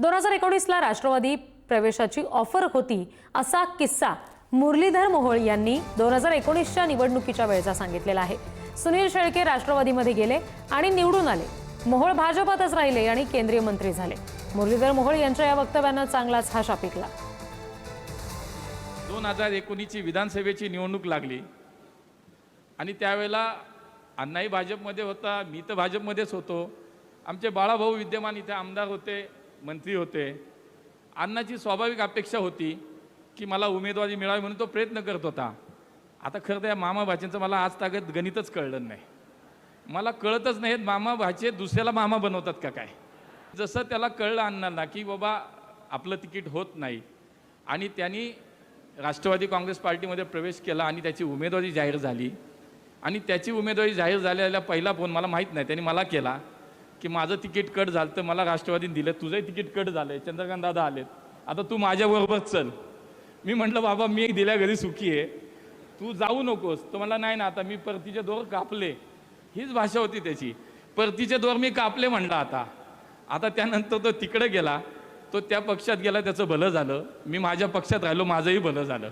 2019ला राष्ट्रवादी प्रवेशाची ऑफर होती असा किस्सा मुरलीधर मोहोळ यांनी 2019च्या निवडणुकीच्या वेळेचा सांगितलेला आहे। सुनील शेळके राष्ट्रवादीमध्ये गेले आणि निवडून आले। मोहोळ भाजपातच राहिले आणि केंद्रीय मंत्री झाले। मुरलीधर मोहोळ यांच्या या वक्तव्यानं चांगलाच हाशा पिकला। 2019 ची विधानसभेची निवडणूक लागली आणि त्यावेळेला अण्णाही भाजपमध्ये होता, मी तर भाजपमध्येच होतो। आमचे बाळाभाऊ विद्यमान इथे आमदार होते, मंत्री होते। अण्णाची स्वाभाविक अपेक्षा होती की मला उमेदवारी मिळावी म्हणून तो प्रयत्न करत होता। आता खरं तर या मामा भाचेंचं मला आज तागत गणितच कळलं नाही। मला कळतच नाही मामा भाचे दुसऱ्याला मामा बनवतात का काय। जसं त्याला कळलं अण्णांना की बाबा आपलं तिकीट होत नाही आणि त्यांनी राष्ट्रवादी काँग्रेस पार्टीमध्ये प्रवेश केला आणि त्याची उमेदवारी जाहीर झाली आणि त्याची उमेदवारी जाहीर झालेला पहिला फोन मला माहीत नाही त्यांनी मला केला की माझं तिकीट कट झालं तर मला राष्ट्रवादीने दिलं, तुझंही तिकीट कट झालंय, चंद्रकांत दादा आलेत, आता तू माझ्याबरोबर चल। मी म्हटलं बाबा मी दिल्या घरी सुखी आहे, तू जाऊ नकोस। तो मला नाही ना, आता मी परतीचे दोर कापले, हीच भाषा होती त्याची। परतीचे दोर मी कापले म्हणलं आता त्यानंतर तो तिकडे गेला, तो त्या पक्षात गेला, त्याचं भलं झालं। मी माझ्या पक्षात राहिलो, माझंही भलं झालं।